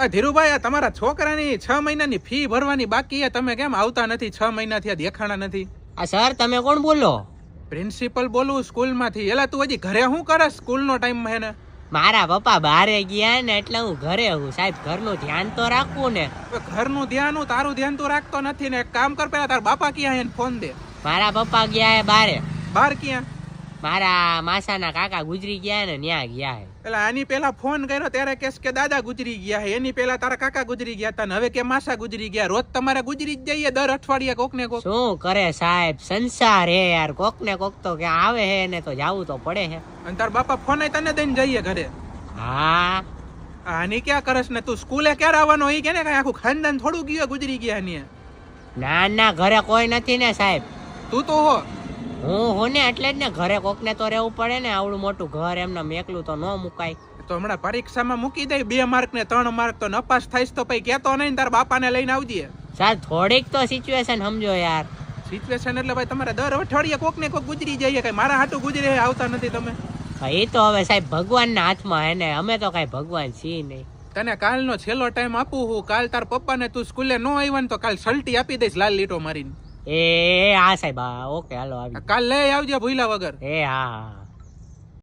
ધીરુભાઈ, આ તમારા છોકરાની 6 મહિનાની ફી ભરવાની બાકી છે, તમે કેમ આવતા નથી? 6 મહિનાથી આ દેખાણા નથી. આ સર તમે કોણ બોલો? પ્રિન્સિપલ બોલું સ્કૂલમાંથી. એલા તું હજી ઘરે શું કરે? સ્કૂલનો ટાઈમ હે ને? મારા પપ્પા બહારે ગયા ને એટલે હું ઘરે હું. સાહેબ ઘરનું ધ્યાન તો રાખવું ને. ઘરનું ધ્યાન, તારું ધ્યાન તું રાખતો નથી ને. એક કામ કર, પેલા તારા બાપા ક્યાં એને ફોન દે. મારા પપ્પા ગયા હે બારે. બહાર ક્યાં? મારા માસાના કાકા ગુજરી ગયા ને ન્યા ગયા હે. એટલે આની પેલા ફોન કર્યો ત્યારે કેસ કે દાદા ગુજરી ગયા હે, એની પેલા તારા કાકા ગુજરી ગયા હતા, હવે કે માસા ગુજરી ગયા. રોજ તમારે ગુજરી જ જઈએ દર અઠવાડિયે કોક ને કોક. શું કરે સાહેબ, સંસાર હે યાર, કોક ને કોક તો ક્યાં આવે હે ને તો જાવું તો પડે હે. અને તાર બાપા ફોન તને દઈને જઈએ ઘરે. હા આની ક્યાં કરસ ને? તું સ્કૂલે ક્યારે આવવાનો? ઈ કે ને કઈ આખું ખાનદાન થોડું ગયું ગુજરી ગયા ની. ના ના ઘરે કોઈ નથી ને સાહેબ. તું તો હો. હું હો ને એટલે જ ને, ઘરે કોક ને તો રહેવું પડે ને. આવડું મોટું ઘર એમને એકલું તો ન મુકાય. તો હમણાં પરીક્ષામાં મૂકી દે 2 માર્ક ને 3 માર્ક તો નપાસ થાઈસ તો પછી કેતો નહીં તાર બાપાને લઈને આવજે. સર થોડીક તો સિચ્યુએશન સમજો યાર. સિચ્યુએશન એટલે ભાઈ તમારે દર અઠવાડિયે કોક ને કોક ગુજરી જઈએ. કઈ મારા હાટું ગુજરે આવતા નથી તમે. એ તો હવે સાહેબ ભગવાનના હાથમાં હે ને, અમે તો કઈ ભગવાન છીએ નહીં. તને કાલનો છેલ્લો ટાઈમ આપું હું. કાલ તાર પપ્પાને તું સ્કૂલે ન આવ્યા ને તો કાલ સલ્ટી આપી દઈશ લાલ લીટો મારીને. એ હા સાહેબ, હા ઓકે હાલો આવી. કાલ લઈ આવજે ભૂલા વગર. એ હા.